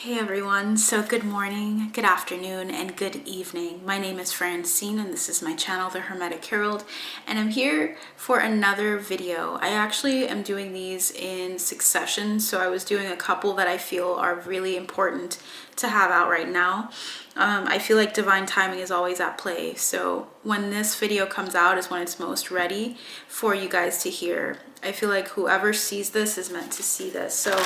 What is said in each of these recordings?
Hey everyone, so good morning, good afternoon, and good evening. My name is Francine and this is my channel, The Hermetic Herald, and I'm here for another video. I actually am doing these in succession, so I was doing a couple that I feel are really important to have out right now. I feel like divine timing is always at play, so when this video comes out is when it's most ready for you guys to hear. I feel like whoever sees this is meant to see this. So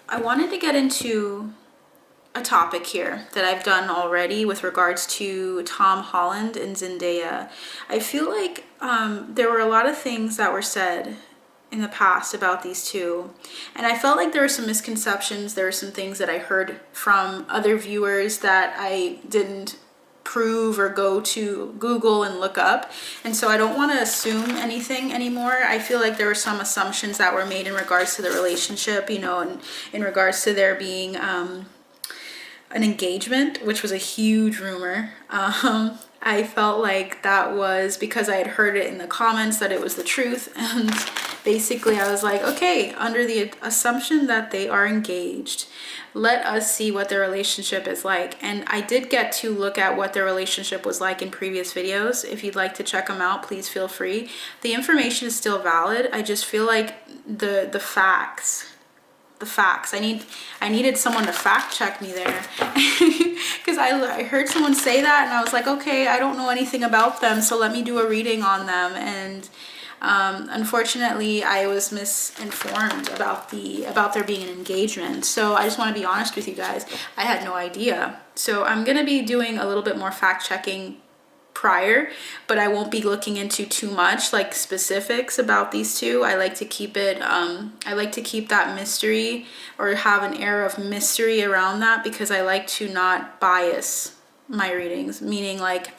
I wanted to get into a topic here that I've done already with regards to Tom Holland and Zendaya. I feel like there were a lot of things that were said in the past about these two, and I felt like there were some misconceptions. There were some things that I heard from other viewers that I didn't prove or go to Google and look up, and so I don't want to assume anything anymore. I feel like there were some assumptions that were made in regards to the relationship, and in regards to there being an engagement, which was a huge rumor. I felt like that was because I had heard it in the comments that it was the truth, and basically I was like, okay, under the assumption that they are engaged, let us see what their relationship is like. And I did get to look at what their relationship was like in previous videos. If you'd like to check them out, please feel free. The information is still valid. I just feel like the facts. I needed someone to fact check me there because I heard someone say that and I was like, okay, I don't know anything about them, so let me do a reading on them. And unfortunately, I was misinformed about there being an engagement. So I just want to be honest with you guys. I had no idea. So I'm gonna be doing a little bit more fact checking prior, but I won't be looking into too much like specifics about these two. I like to keep it I like to keep that mystery, or have an air of mystery around that, because I like to not bias my readings, meaning like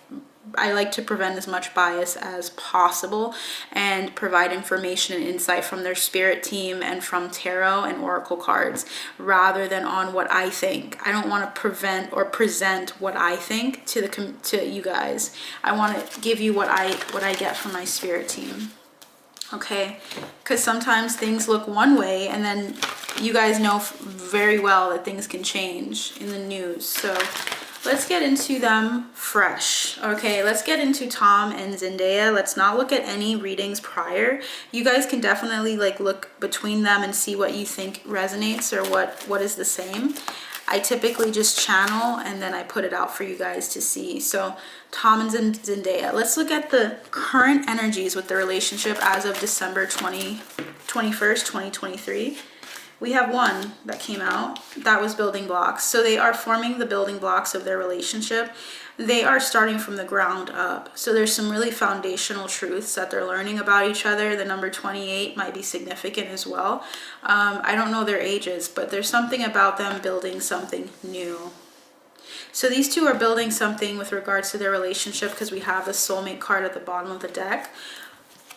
I like to prevent as much bias as possible and provide information and insight from their spirit team and from tarot and oracle cards, rather than on what I think. I don't want to prevent or present what I think to you guys. I want to give you what I get from my spirit team. Okay, because sometimes things look one way and then you guys know very well that things can change in the news. So let's get into them fresh. Okay, let's get into Tom and Zendaya. Let's not look at any readings prior. You guys can definitely like look between them and see what you think resonates or what is the same. I typically just channel and then I put it out for you guys to see. So Tom and Zendaya. Let's look at the current energies with the relationship as of December 21st, 2023. We have one that came out that was building blocks. So they are forming the building blocks of their relationship. They are starting from the ground up. So there's some really foundational truths that they're learning about each other. The number 28 might be significant as well. I don't know their ages, but there's something about them building something new. So these two are building something with regards to their relationship, because we have the soulmate card at the bottom of the deck.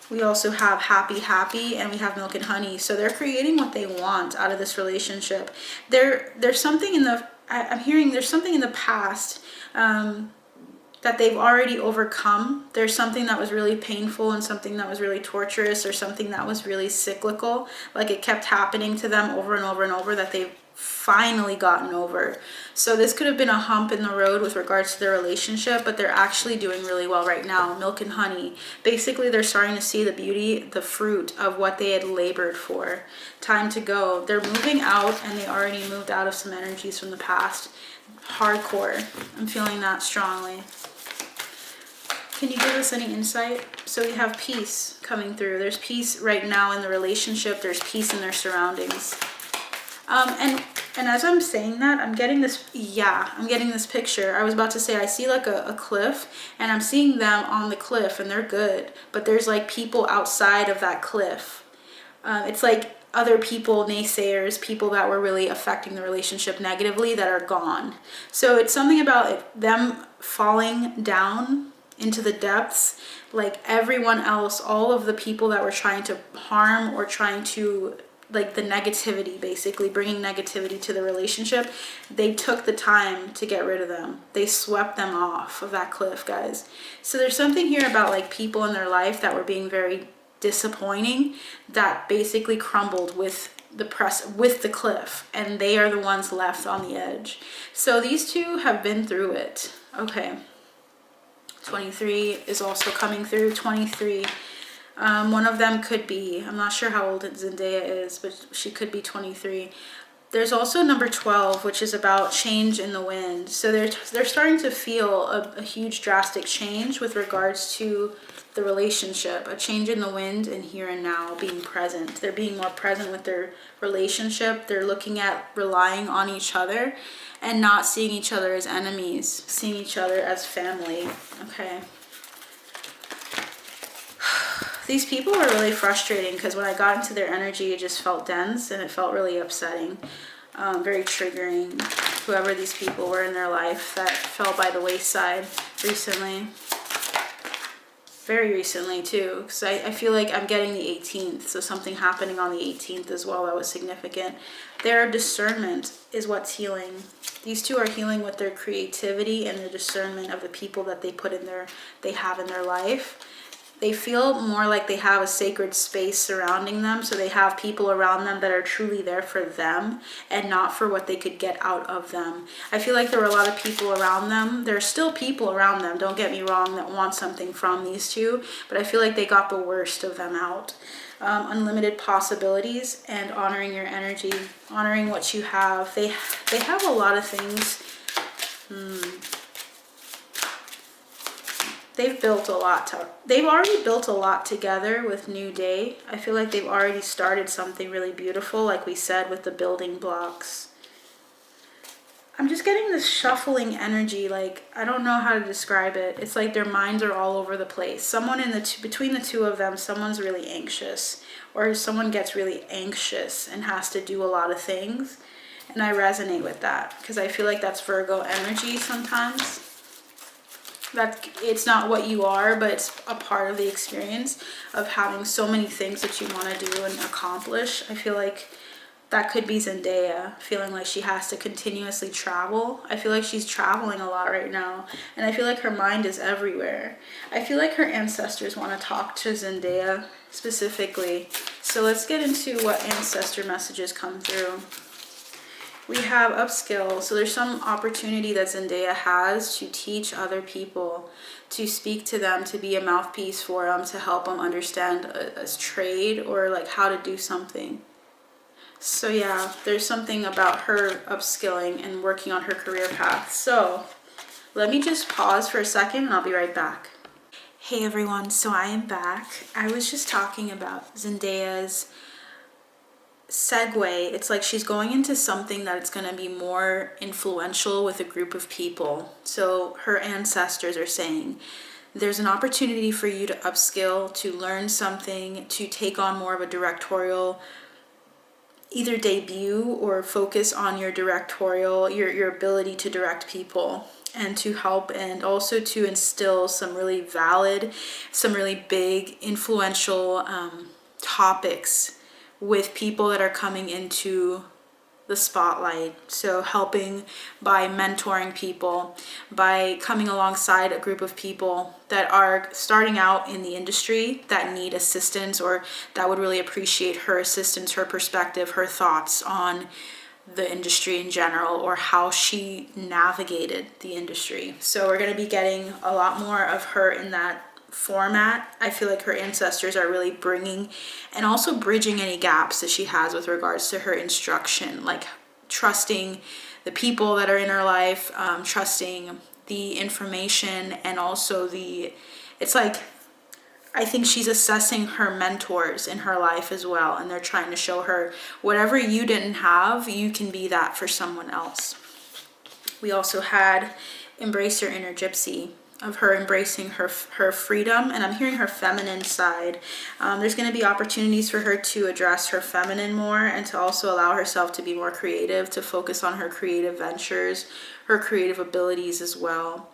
We also have happy, and we have milk and honey. So they're creating what they want out of this relationship. There's something in the, I'm hearing there's something in the past that they've already overcome. There's something that was really painful and something that was really torturous, or something that was really cyclical. Like it kept happening to them over and over and over, that they've finally gotten over. So this could have been a hump in the road with regards to their relationship, but they're actually doing really well right now. Milk and honey. Basically, they're starting to see the beauty, the fruit of what they had labored for. Time to go. They're moving out, and they already moved out of some energies from the past. Hardcore. I'm feeling that strongly. Can you give us any insight? So we have peace coming through. There's peace right now in the relationship. There's peace in their surroundings. And as I'm saying that, I'm getting this picture. I was about to say, I see like a cliff, and I'm seeing them on the cliff, and they're good, but there's like people outside of that cliff. It's like other people, naysayers, people that were really affecting the relationship negatively, that are gone. So it's something about them falling down into the depths, like everyone else, all of the people that were trying to harm or trying to, like the negativity, basically bringing negativity to the relationship, they took the time to get rid of them. They swept them off of that cliff, guys. So there's something here about like people in their life that were being very disappointing, that basically crumbled with with the cliff, and they are the ones left on the edge. So these two have been through it. Okay. 23 is also coming through. 23. One of them could be, I'm not sure how old Zendaya is, but she could be 23. There's also number 12, which is about change in the wind. So they're starting to feel a huge drastic change with regards to the relationship, a change in the wind and here and now, being present. They're being more present with their relationship. They're looking at relying on each other and not seeing each other as enemies, seeing each other as family. Okay. These people are really frustrating because when I got into their energy, it just felt dense and it felt really upsetting, very triggering. Whoever these people were in their life that fell by the wayside recently. Very recently too, because I feel like I'm getting the 18th, so something happening on the 18th as well that was significant. Their discernment is what's healing. These two are healing with their creativity and their discernment of the people that they have in their life. They feel more like they have a sacred space surrounding them, so they have people around them that are truly there for them and not for what they could get out of them. I feel like there were a lot of people around them. There are still people around them, don't get me wrong, that want something from these two, but I feel like they got the worst of them out. Unlimited possibilities and honoring your energy, honoring what you have. They have a lot of things. They've built a lot. They've already built a lot together with New Day. I feel like they've already started something really beautiful, like we said, with the building blocks. I'm just getting this shuffling energy. Like, I don't know how to describe it. It's like their minds are all over the place. Someone between the two of them, someone's really anxious, or someone gets really anxious and has to do a lot of things. And I resonate with that because I feel like that's Virgo energy sometimes. That it's not what you are, but it's a part of the experience of having so many things that you want to do and accomplish. I feel like that could be Zendaya, feeling like she has to continuously travel. I feel like she's traveling a lot right now, and I feel like her mind is everywhere. I feel like her ancestors want to talk to Zendaya specifically. So let's get into what ancestor messages come through. We have upskill. So there's some opportunity that Zendaya has to teach other people, to speak to them, to be a mouthpiece for them, to help them understand a trade or like how to do something. So yeah, there's something about her upskilling and working on her career path. So let me just pause for a second and I'll be right back. Hey everyone, so I am back. I was just talking about Zendaya's segue. It's like she's going into something that it's going to be more influential with a group of people. So her ancestors are saying there's an opportunity for you to upskill, to learn something, to take on more of a directorial either debut or focus on your directorial, your ability to direct people and to help, and also to instill some really valid, some really big influential topics with people that are coming into the spotlight. So helping by mentoring people, by coming alongside a group of people that are starting out in the industry that need assistance or that would really appreciate her assistance, her perspective, her thoughts on the industry in general, or how she navigated the industry. So we're going to be getting a lot more of her in that format. I feel like her ancestors are really bringing and also bridging any gaps that she has with regards to her instruction, like trusting the people that are in her life, trusting the information, and also it's like, I think she's assessing her mentors in her life as well, and they're trying to show her whatever you didn't have, you can be that for someone else. We also had Embrace Your Inner Gypsy, of her embracing her freedom, and I'm hearing her feminine side. There's going to be opportunities for her to address her feminine more and to also allow herself to be more creative, to focus on her creative ventures, her creative abilities as well.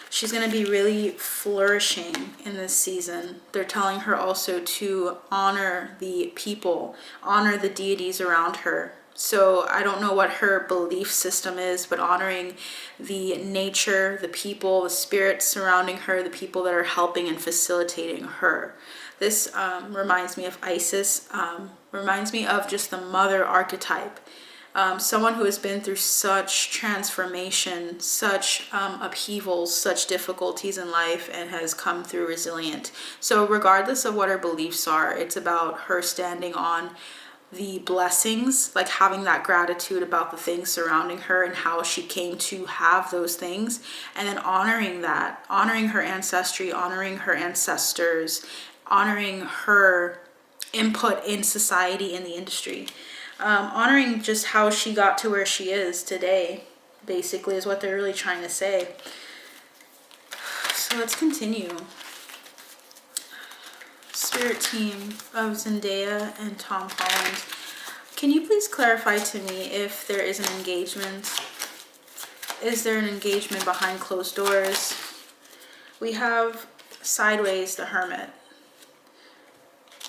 She's going to be really flourishing in this season. They're telling her also to honor the people, honor the deities around her. So I don't know what her belief system is, but honoring the nature, the people, the spirits surrounding her, the people that are helping and facilitating her. This reminds me of Isis, reminds me of just the mother archetype. Someone who has been through such transformation, such upheavals, such difficulties in life, and has come through resilient. So regardless of what her beliefs are, it's about her standing on the blessings, like having that gratitude about the things surrounding her and how she came to have those things, and then honoring that, honoring her ancestry, honoring her ancestors, honoring her input in society, in the industry, honoring just how she got to where she is today, basically, is what they're really trying to say. So let's continue. Spirit team of Zendaya and Tom Holland, can you please clarify to me if there is an engagement? Is there an engagement behind closed doors? We have sideways the Hermit.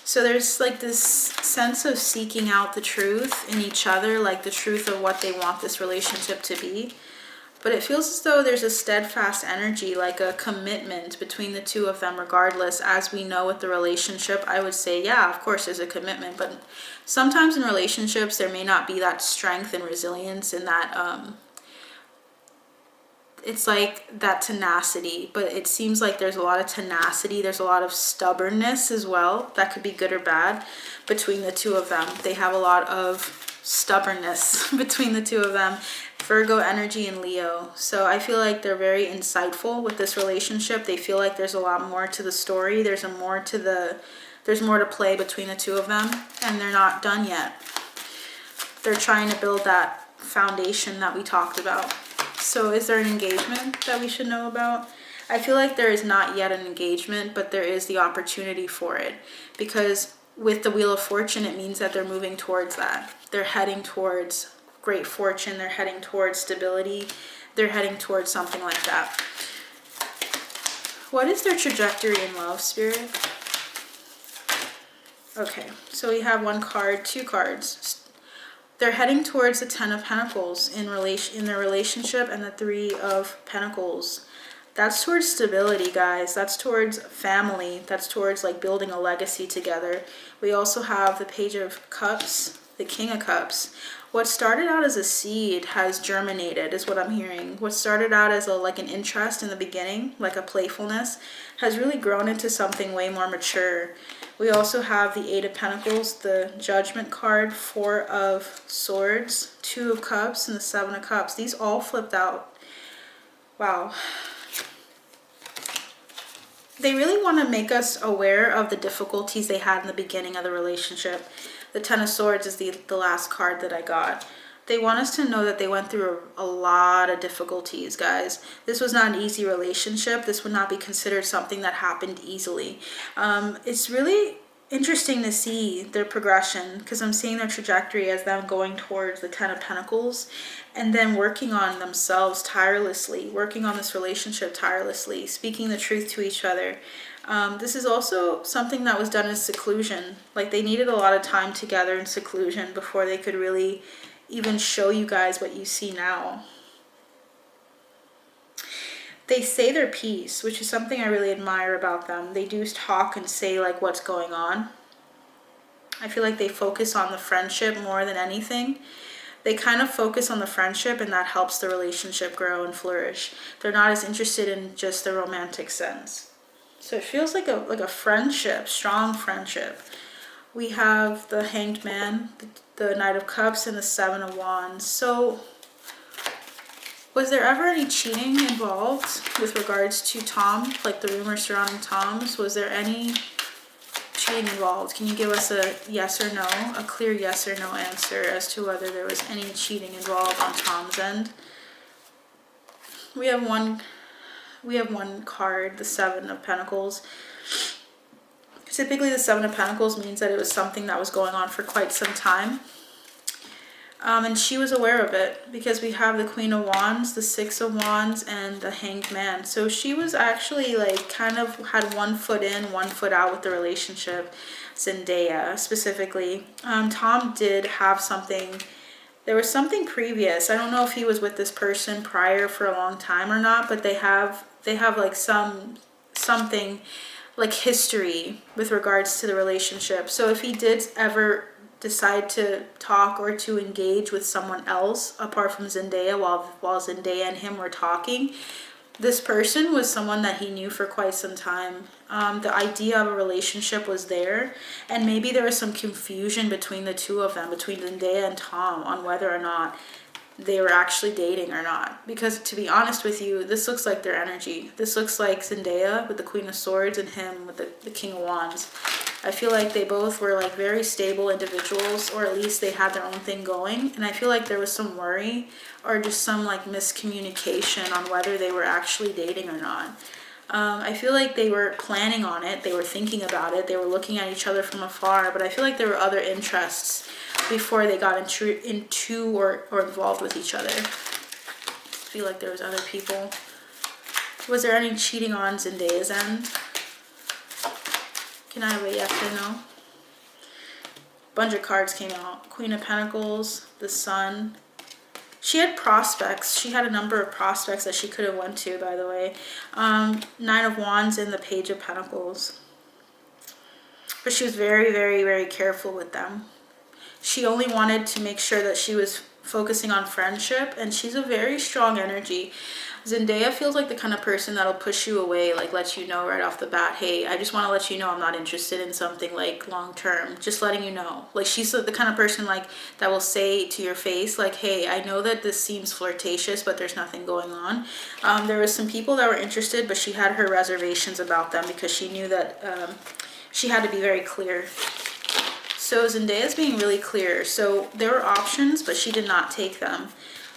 So there's like this sense of seeking out the truth in each other, like the truth of what they want this relationship to be. But it feels as though there's a steadfast energy, like a commitment between the two of them regardless. As we know with the relationship, I would say, yeah, of course there's a commitment. But sometimes in relationships, there may not be that strength and resilience in that, it's like that tenacity. But it seems like there's a lot of tenacity. There's a lot of stubbornness as well. That could be good or bad between the two of them. They have a lot of stubbornness between the two of them. Virgo energy and Leo. So I feel like they're very insightful with this relationship. They feel like there's a lot more to the story. There's more to play between the two of them, and they're not done yet. They're trying to build that foundation that we talked about. So is there an engagement that we should know about? I feel like there is not yet an engagement, but there is the opportunity for it, because with the Wheel of Fortune, it means that they're moving towards that. They're heading towards great fortune, they're heading towards stability, they're heading towards something like that. What is their trajectory in love, Spirit? Okay, so we have one card, two cards. They're heading towards the Ten of Pentacles in their relationship, and the Three of Pentacles. That's towards stability, guys. That's towards family. That's towards like building a legacy together. We also have the Page of Cups, the King of Cups. What started out as a seed has germinated, is what I'm hearing. What started out as like an interest in the beginning, like a playfulness, has really grown into something way more mature. We also have the Eight of Pentacles, the Judgment card, Four of Swords, Two of Cups, and the Seven of Cups. These all flipped out. Wow. They really want to make us aware of the difficulties they had in the beginning of the relationship. The Ten of Swords is the last card that I got. They want us to know that they went through a lot of difficulties, guys. This was not an easy relationship. This would not be considered something that happened easily. It's really interesting to see their progression, because I'm seeing their trajectory as them going towards the Ten of Pentacles and then working on themselves tirelessly, working on this relationship tirelessly, speaking the truth to each other. This is also something that was done in seclusion. Like they needed a lot of time together in seclusion before they could really even show you guys what you see now. They say their piece, which is something I really admire about them. They do talk and say like what's going on. I feel like they focus on the friendship more than anything. They kind of focus on the friendship, and that helps the relationship grow and flourish. They're not as interested in just the romantic sense. So it feels like a friendship, strong friendship. We have the Hanged Man, the Knight of Cups, and the Seven of Wands. So was there ever any cheating involved with regards to Tom? Like the rumors surrounding Tom's? Was there any cheating involved? Can you give us a yes or no, a clear yes or no answer as to whether there was any cheating involved on Tom's end? We have one card, the Seven of Pentacles. Typically the Seven of Pentacles means that it was something that was going on for quite some time. And she was aware of it, because we have the Queen of Wands, the Six of Wands, and the Hanged Man. So she was actually like kind of had 1 foot in, 1 foot out with the relationship. Zendaya specifically. Tom did have something. There was something previous. I don't know if he was with this person prior for a long time or not, but they have like something like history with regards to the relationship. So if he did ever decide to talk or to engage with someone else apart from Zendaya while Zendaya and him were talking. This person was someone that he knew for quite some time. The idea of a relationship was there, and maybe there was some confusion between the two of them, between Zendaya and Tom, on whether or not they were actually dating or not. Because to be honest with you, this looks like their energy. This looks like Zendaya with the Queen of Swords and him with the King of Wands. I feel like they both were like very stable individuals, or at least they had their own thing going. And I feel like there was some worry or just some like miscommunication on whether they were actually dating or not. I feel like they were planning on it. They were thinking about it. They were looking at each other from afar. But I feel like there were other interests before they got into or involved with each other. I feel like there was other people. Was there any cheating on Zendaya's end? Can I have a yes or no? Bunch of cards came out. Queen of Pentacles, the Sun. She had prospects. She had a number of prospects that she could have went to, by the way. Nine of Wands and the Page of Pentacles. But she was very, very, very careful with them. She only wanted to make sure that she was focusing on friendship, and she's a very strong energy. Zendaya feels like the kind of person that'll push you away, like let you know right off the bat, hey, I just want to let you know I'm not interested in something like long term, just letting you know. Like she's the kind of person like that will say to your face like, hey, I know that this seems flirtatious, but there's nothing going on. There was some people that were interested, but she had her reservations about them because she knew that she had to be very clear. So Zendaya's being really clear. So there were options, but she did not take them.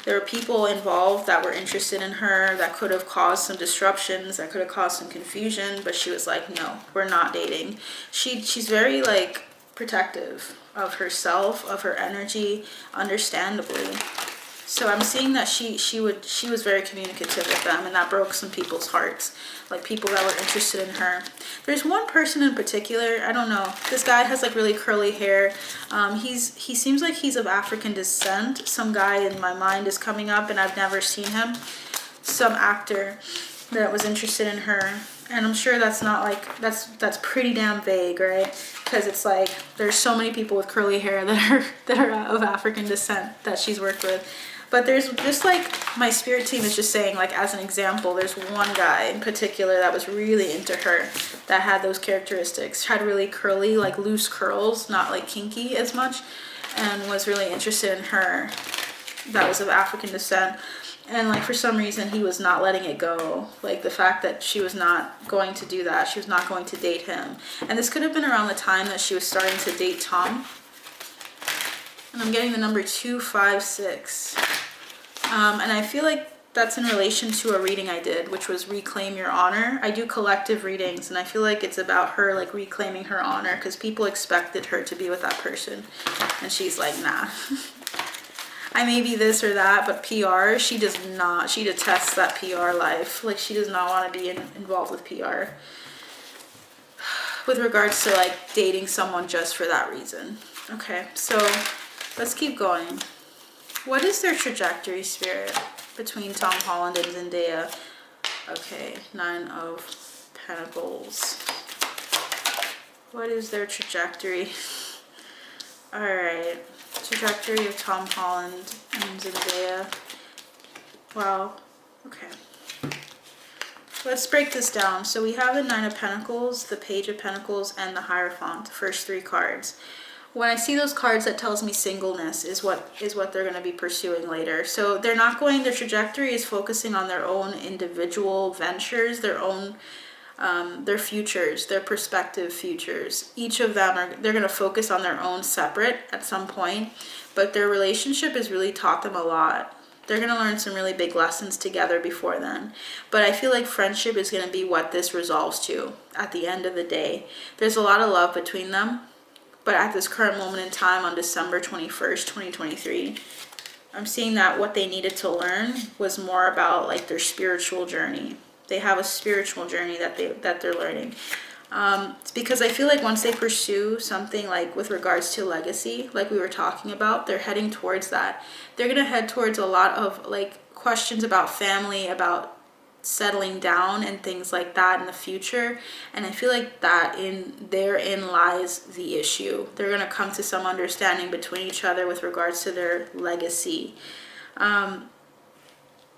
There were people involved that were interested in her that could have caused some disruptions, that could have caused some confusion, but she was like, no, we're not dating. She's very like protective of herself, of her energy, understandably. So I'm seeing that she was very communicative with them, and that broke some people's hearts, like people that were interested in her. There's one person in particular, I don't know, this guy has like really curly hair. He seems like he's of African descent. Some guy in my mind is coming up and I've never seen him. Some actor that was interested in her. And I'm sure that's not like, that's pretty damn vague, right? Because it's like, there's so many people with curly hair that are of African descent that she's worked with. But there's just like, my spirit team is just saying, like, as an example, there's one guy in particular that was really into her, that had those characteristics, had really curly, like loose curls, not like kinky as much, and was really interested in her, that was of African descent. And like for some reason he was not letting it go, like the fact that she was not going to do that, she was not going to date him. And this could have been around the time that she was starting to date Tom. And I'm getting the number 256. And I feel like that's in relation to a reading I did, which was Reclaim Your Honor. I do collective readings, and I feel like it's about her like reclaiming her honor, because people expected her to be with that person, and she's like, nah. I may be this or that, but PR, she does not. She detests that PR life. Like, she does not want to be involved with PR. With regards to like dating someone just for that reason. Okay, so let's keep going. What is their trajectory, Spirit, between Tom Holland and Zendaya? Okay, 9 of Pentacles. What is their trajectory? Alright, trajectory of Tom Holland and Zendaya. Wow, okay. Let's break this down. So we have the 9 of Pentacles, the Page of Pentacles, and the Hierophant, the first 3 cards. When I see those cards, that tells me singleness is what they're going to be pursuing later. So they're not going, their trajectory is focusing on their own individual ventures, their own, their futures, their prospective futures. Each of them they're going to focus on their own separate at some point, but their relationship has really taught them a lot. They're going to learn some really big lessons together before then. But I feel like friendship is going to be what this resolves to at the end of the day. There's a lot of love between them. But at this current moment in time, on December 21st, 2023, I'm seeing that what they needed to learn was more about like their spiritual journey. They have a spiritual journey that they're learning. It's because I feel like once they pursue something like with regards to legacy, like we were talking about, they're heading towards that. They're going to head towards a lot of like questions about family, about settling down and things like that in the future. And I feel like that therein lies the issue. They're going to come to some understanding between each other with regards to their legacy.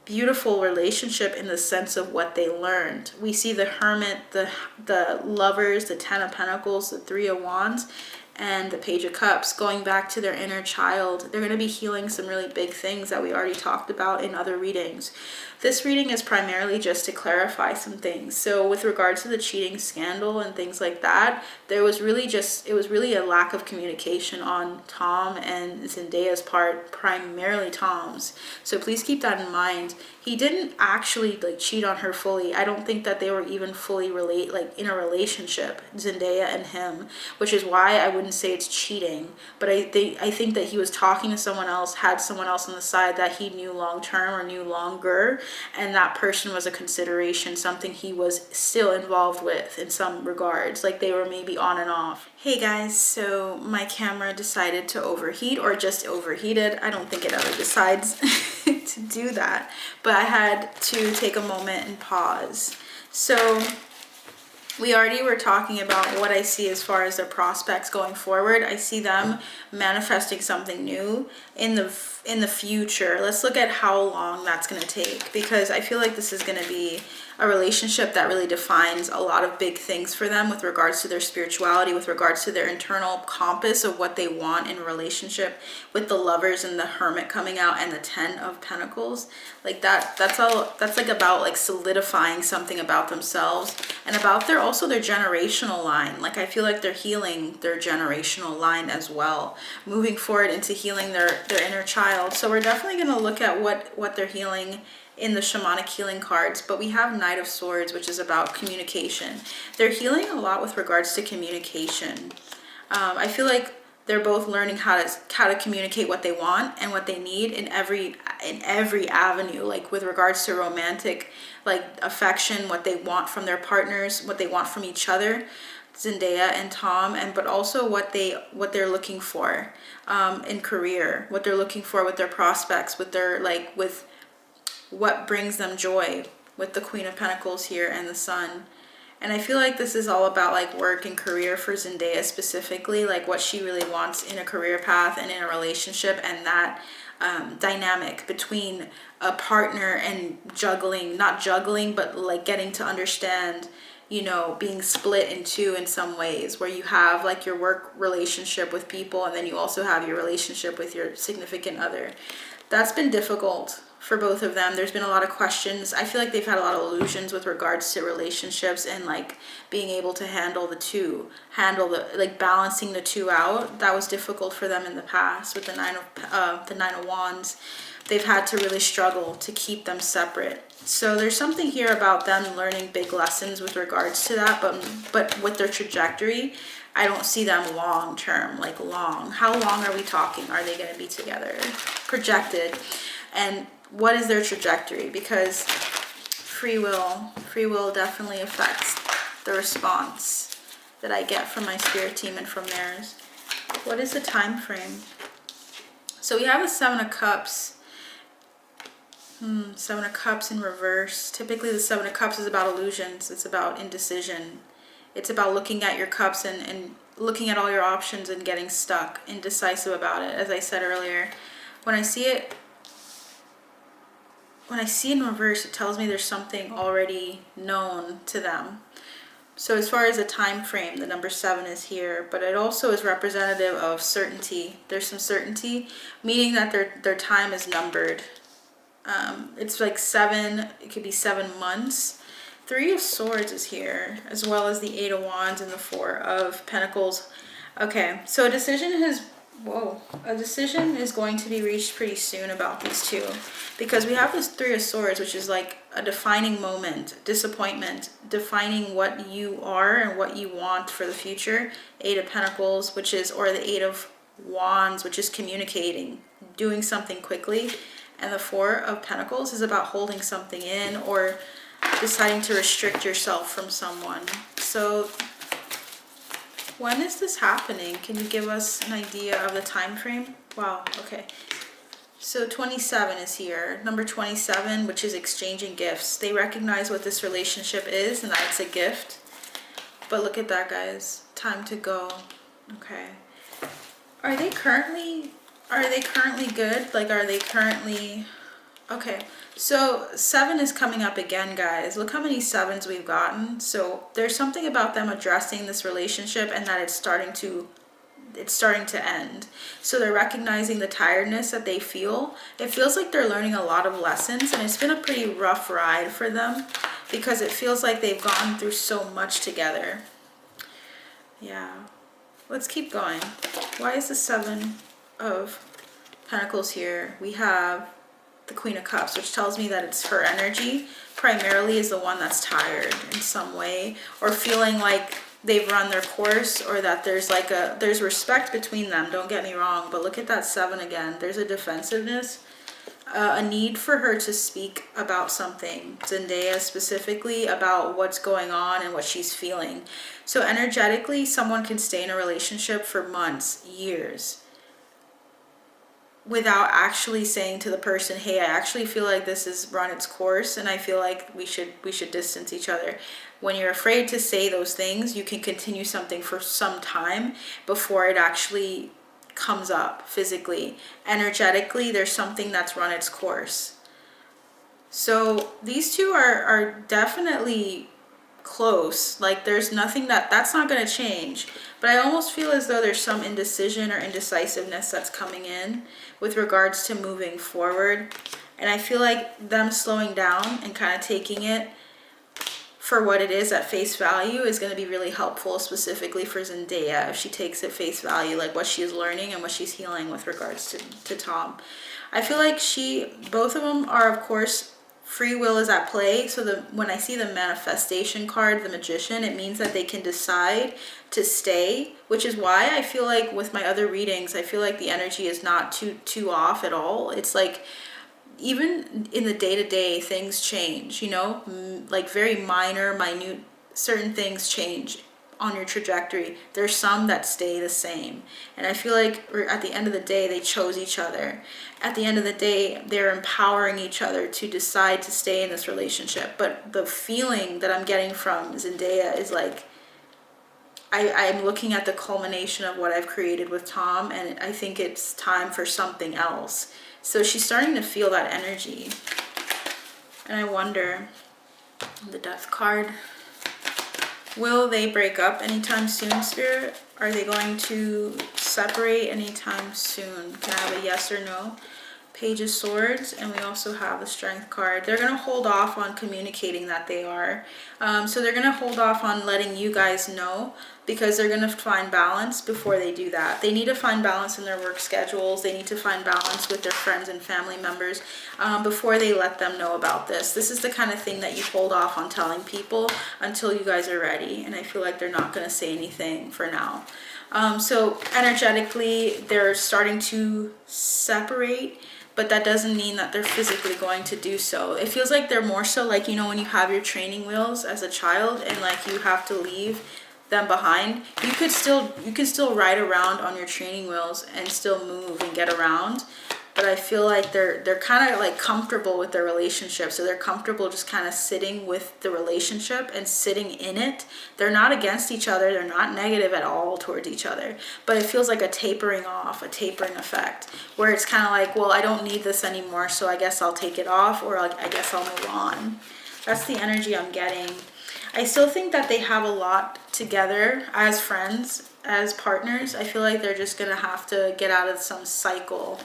Beautiful relationship in the sense of what they learned. We see the Hermit, the Lovers, the Ten of Pentacles, the Three of Wands, and the Page of Cups, going back to their inner child. They're going to be healing some really big things that we already talked about in other readings. This reading is primarily just to clarify some things. So with regards to the cheating scandal and things like that, it was really a lack of communication on Tom and Zendaya's part, primarily Tom's. So please keep that in mind. He didn't actually like cheat on her fully. I don't think that they were even fully in a relationship, Zendaya and him, which is why I wouldn't say it's cheating. But I think that he was talking to someone else, had someone else on the side that he knew long term or knew longer, and that person was a consideration, something he was still involved with in some regards, like they were maybe on and off. Hey guys, so my camera decided to overheat, or just overheated. I don't think it ever decides to do that, but I had to take a moment and pause. So we already were talking about what I see as far as their prospects going forward. I see them manifesting something new in the future. Let's look at how long that's going to take, because I feel like this is going to be a relationship that really defines a lot of big things for them with regards to their spirituality, with regards to their internal compass of what they want in a relationship, with the Lovers and the Hermit coming out and the Ten of Pentacles. Like that's like about like solidifying something about themselves and about their generational line. Like I feel like they're healing their generational line as well, moving forward into healing their inner child. So we're definitely going to look at what they're healing in the shamanic healing cards. But we have Knight of Swords, which is about communication. They're healing a lot with regards to communication. I feel like they're both learning how to communicate what they want and what they need in every avenue, like with regards to romantic, like affection, what they want from their partners, what they want from each other, Zendaya and Tom, but also what they're looking for in career, what they're looking for with their prospects, with what brings them joy, with the Queen of Pentacles here and the Sun. And I feel like this is all about like work and career for Zendaya specifically, like what she really wants in a career path and in a relationship, and that dynamic between a partner and not juggling, but like getting to understand, being split in two in some ways, where you have like your work relationship with people and then you also have your relationship with your significant other. That's been difficult for both of them. There's been a lot of questions. I feel like they've had a lot of illusions with regards to relationships and like being able to handle balancing the two out. That was difficult for them in the past with the Nine of Wands. They've had to really struggle to keep them separate. So there's something here about them learning big lessons with regards to that, but with their trajectory, I don't see them long term, like long. How long are we talking? Are they going to be together? Projected. And what is their trajectory? Because free will definitely affects the response that I get from my spirit team and from theirs. What is the time frame? So we have the Seven of Cups. Seven of Cups in reverse. Typically the Seven of Cups is about illusions. It's about indecision. It's about looking at your cups and looking at all your options and getting stuck, indecisive about it. As I said earlier, when I see in reverse, it tells me there's something already known to them. So as far as the time frame, the number 7 is here, but it also is representative of certainty. There's some certainty, meaning that their time is numbered. It's like 7, it could be 7 months. 3 of Swords is here, as well as the 8 of Wands and the 4 of Pentacles. Okay, so a decision is going to be reached pretty soon about these two, because we have this 3 of Swords, which is like a defining moment, disappointment, defining what you are and what you want for the future. 8 of Pentacles, or the 8 of Wands, which is communicating, doing something quickly. And the 4 of Pentacles is about holding something in or deciding to restrict yourself from someone. So when is this happening? Can you give us an idea of the time frame? Wow, okay. So 27 is here. Number 27, which is exchanging gifts. They recognize what this relationship is and that it's a gift. But look at that, guys. Time to go. Okay. Are they currently good? Like, are they currently... Okay. So 7 is coming up again, guys. Look how many 7s we've gotten. So there's something about them addressing this relationship and that it's starting to end. So they're recognizing the tiredness that they feel. It feels like they're learning a lot of lessons, and it's been a pretty rough ride for them because it feels like they've gone through so much together. Yeah. Let's keep going. Why is the 7 of Pentacles here? We have the Queen of Cups, which tells me that it's her energy primarily is the one that's tired in some way, or feeling like they've run their course, or that there's respect between them. Don't get me wrong, but look at that 7 again. There's a defensiveness, a need for her to speak about something, Zendaya specifically, about what's going on and what she's feeling. So energetically, someone can stay in a relationship for months, years, without actually saying to the person, hey, I actually feel like this has run its course and I feel like we should distance each other. When you're afraid to say those things, you can continue something for some time before it actually comes up physically. Energetically, there's something that's run its course. So these two are definitely close. Like, there's nothing that's not going to change, but I almost feel as though there's some indecision or indecisiveness that's coming in with regards to moving forward. And I feel like them slowing down and kind of taking it for what it is at face value is going to be really helpful, specifically for Zendaya, if she takes it face value, like what she is learning and what she's healing with regards to Tom. I feel like both of them are, of course, free will is at play. So when I see the manifestation card, the Magician, it means that they can decide to stay, which is why I feel like with my other readings, I feel like the energy is not too off at all. It's like, even in the day-to-day, things change, you know, like very minute, certain things change on your trajectory. There's some that stay the same. And I feel like at the end of the day, they chose each other. At the end of the day, they're empowering each other to decide to stay in this relationship. But the feeling that I'm getting from Zendaya is like, I'm looking at the culmination of what I've created with Tom, and I think it's time for something else. So she's starting to feel that energy. And I wonder, the Death card, will they break up anytime soon, Spirit? Are they going to separate anytime soon? Can I have a yes or no? Page of Swords, and we also have the Strength card. They're going to hold off on communicating that they are. So they're going to hold off on letting you guys know, because they're going to find balance before they do that. They need to find balance in their work schedules. They need to find balance with their friends and family members before they let them know about this. This is the kind of thing that you hold off on telling people until you guys are ready. And I feel like they're not going to say anything for now. So energetically, they're starting to separate, but that doesn't mean that they're physically going to do so. It feels like they're more so like, you know, when you have your training wheels as a child and like you have to leave them behind, you can still ride around on your training wheels and still move and get around. But I feel like they're kind of like comfortable with their relationship. So they're comfortable just kind of sitting with the relationship and sitting in it. They're not against each other. They're not negative at all towards each other. But it feels like a tapering off, a tapering effect, where it's kind of like, well, I don't need this anymore, so I guess I'll take it off, or I guess I'll move on. That's the energy I'm getting. I still think that they have a lot together as friends, as partners. I feel like they're just gonna have to get out of some cycle.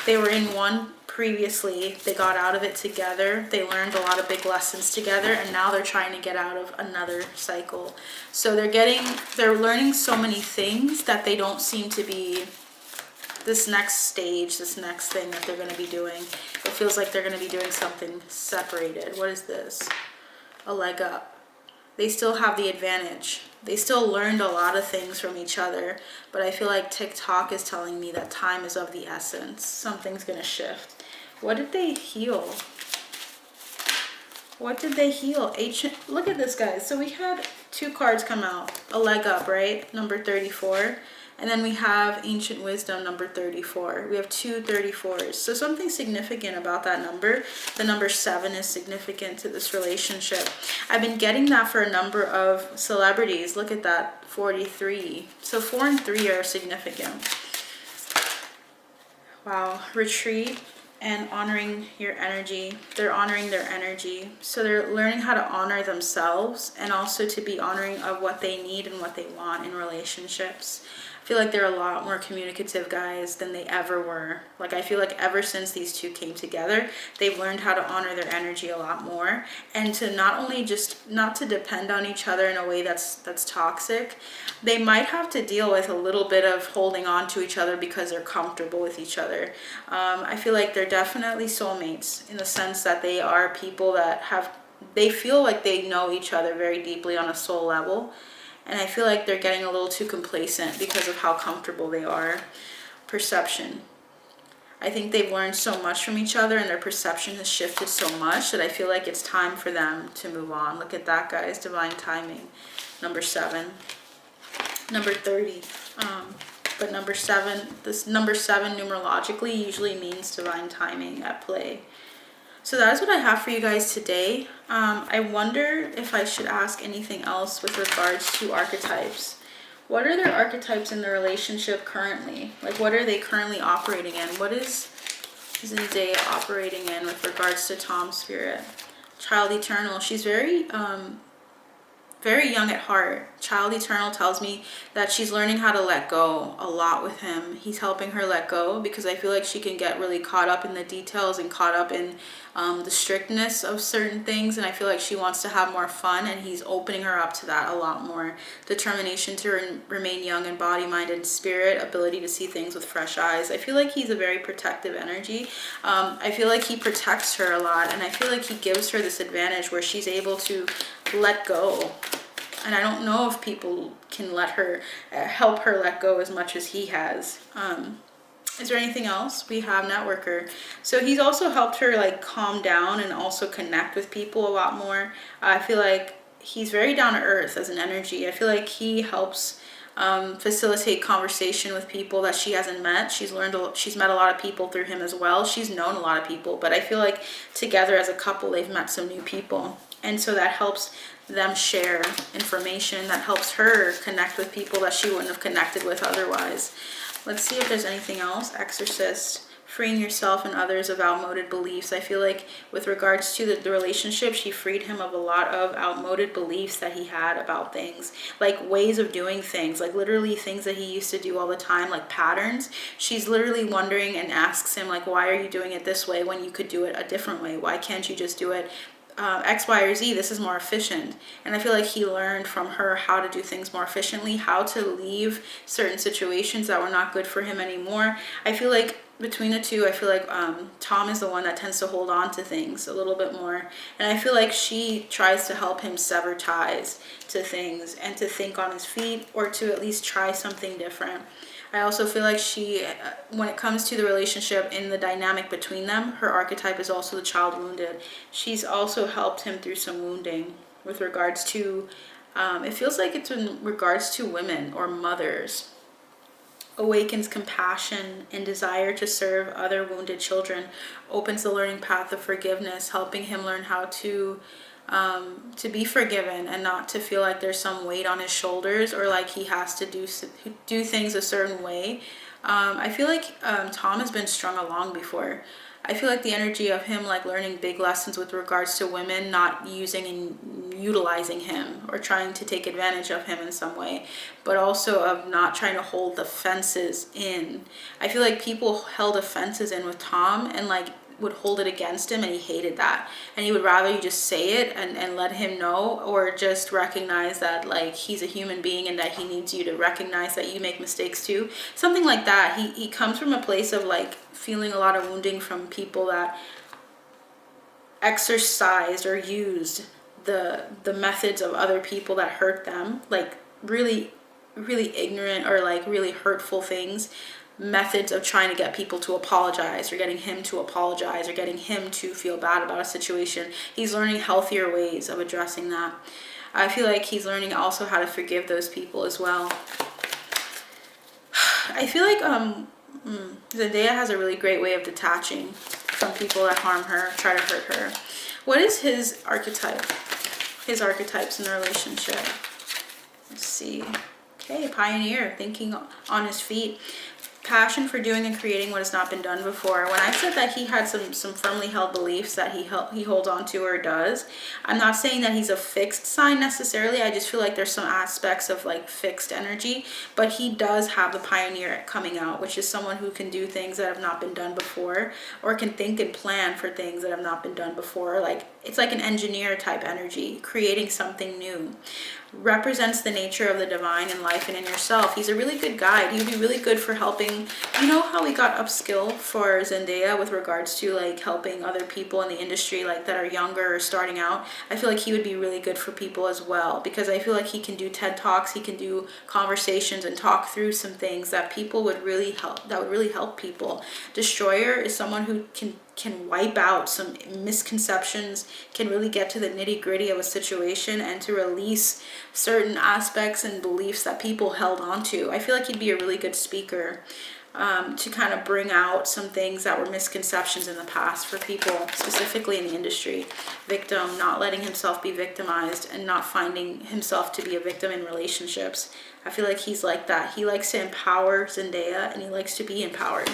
They were in one previously, they got out of it together, they learned a lot of big lessons together, and now they're trying to get out of another cycle. So they're learning so many things that they don't seem to be this next stage, this next thing that they're going to be doing. It feels like they're going to be doing something separated. What is this? A leg up. They still have the advantage. They still learned a lot of things from each other, but I feel like TikTok is telling me that time is of the essence. Something's going to shift. What did they heal? What did they heal? Ancient. Look at this, guys. So we had two cards come out. A leg up, right? Number 34. And then we have ancient wisdom, number 34. We have 2 34s. So something significant about that number. The number 7 is significant to this relationship. I've been getting that for a number of celebrities. Look at that, 43. So 4 and 3 are significant. Wow. Retreat and honoring your energy. They're honoring their energy. So they're learning how to honor themselves and also to be honoring of what they need and what they want in relationships. I feel like they're a lot more communicative guys than they ever were. Like, I feel like ever since these two came together, they've learned how to honor their energy a lot more, and to not only just not to depend on each other in a way that's toxic. They might have to deal with a little bit of holding on to each other because they're comfortable with each other. I feel like they're definitely soulmates in the sense that they are people that they feel like they know each other very deeply on a soul level. And I feel like they're getting a little too complacent because of how comfortable they are. Perception. I think they've learned so much from each other and their perception has shifted so much that I feel like it's time for them to move on. Look at that, guys. Divine timing. Number 7. Number 30. But number 7, this number 7 numerologically usually means divine timing at play. So that is what I have for you guys today. I wonder if I should ask anything else with regards to archetypes. What are their archetypes in the relationship currently? Like, what are they currently operating in? What is Zendaya operating in with regards to Tom's spirit? Child eternal. She's very young at heart. Child eternal tells me that she's learning how to let go a lot with him. He's helping her let go because I feel like she can get really caught up in the details and caught up in the strictness of certain things, and I feel like she wants to have more fun, and he's opening her up to that a lot more. Determination to remain young in body, mind, and spirit. Ability to see things with fresh eyes. I feel like he's a very protective energy. I feel like he protects her a lot, and I feel like he gives her this advantage where she's able to let go. And I don't know if people can let her, help her let go as much as he has. Is there anything else? We have networker. So he's also helped her like calm down and also connect with people a lot more. I feel like he's very down to earth as an energy. I feel like he helps facilitate conversation with people that she hasn't met. She's met a lot of people through him as well. She's known a lot of people, but I feel like together as a couple, they've met some new people. And so that helps them share information, that helps her connect with people that she wouldn't have connected with otherwise. Let's see if there's anything else. Exorcist. Freeing yourself and others of outmoded beliefs. I feel like with regards to the relationship, she freed him of a lot of outmoded beliefs that he had about things, like ways of doing things, like literally things that he used to do all the time, like patterns. She's literally wondering and asks him, like, why are you doing it this way when you could do it a different way? Why can't you just do it X, Y, or Z? This is more efficient. And I feel like he learned from her how to do things more efficiently, how to leave certain situations that were not good for him anymore. I feel like between the two, I feel like Tom is the one that tends to hold on to things a little bit more. And I feel like she tries to help him sever ties to things and to think on his feet, or to at least try something different. I also feel like she, when it comes to the relationship in the dynamic between them, her archetype is also the child wounded. She's also helped him through some wounding with regards to, it feels like it's in regards to women or mothers. Awakens compassion and desire to serve other wounded children. Opens the learning path of forgiveness, helping him learn how to be forgiven and not to feel like there's some weight on his shoulders, or like he has to do things a certain way. I feel like Tom has been strung along before. I feel like the energy of him like learning big lessons with regards to women not using and utilizing him or trying to take advantage of him in some way, but also of not trying to hold the fences in. I feel like people held offenses in with Tom and like would hold it against him, and he hated that, and he would rather you just say it and let him know, or just recognize that like he's a human being and that he needs you to recognize that you make mistakes too, something like that. He comes from a place of like feeling a lot of wounding from people that exercised or used the methods of other people that hurt them, like really ignorant or like really hurtful things, methods of trying to get people to apologize, or getting him to apologize, or getting him to feel bad about a situation. He's learning healthier ways of addressing that. I feel like he's learning also how to forgive those people as well. I feel like Zendaya has a really great way of detaching from people that harm her, try to hurt her. What is his archetype? His archetypes in the relationship. Let's see. Okay, pioneer, thinking on his feet. Passion for doing and creating what has not been done before. When I said that he had some firmly held beliefs that he holds on to or does, I'm not saying that he's a fixed sign necessarily. I just feel like there's some aspects of like fixed energy, but he does have the pioneer coming out, which is someone who can do things that have not been done before, or can think and plan for things that have not been done before. Like it's like an engineer type energy, creating something new. Represents the nature of the divine in life and in yourself. He's a really good guide. He'd be really good for helping. You know how we got upskill for Zendaya with regards to like helping other people in the industry like that are younger or starting out? I feel like he would be really good for people as well, because I feel like he can do TED Talks, he can do conversations and talk through some things that people would really help, that would really help people. Destroyer is someone who can wipe out some misconceptions, can really get to the nitty-gritty of a situation and to release certain aspects and beliefs that people held on to. I feel like he'd be a really good speaker to kind of bring out some things that were misconceptions in the past for people, specifically in the industry. Victim, not letting himself be victimized and not finding himself to be a victim in relationships. I feel like he's like that. He likes to empower Zendaya and he likes to be empowered.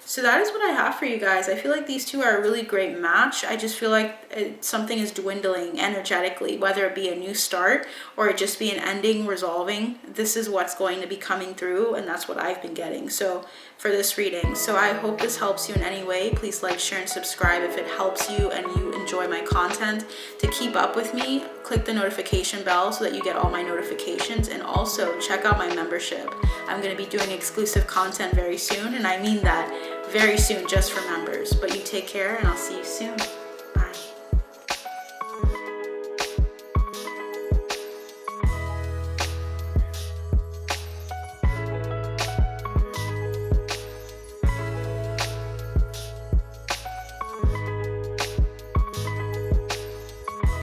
So that is what I have for you guys. I feel like these two are a really great match. I just feel like something is dwindling energetically, whether it be a new start or it just be an ending, resolving. This is what's going to be coming through, and that's what I've been getting. So for this reading. So I hope this helps you in any way. Please like, share, and subscribe if it helps you and you enjoy my content. To keep up with me, click the notification bell so that you get all my notifications, and also check out my membership. I'm going to be doing exclusive content very soon, and I mean that very soon, just for members. But you take care, and I'll see you soon.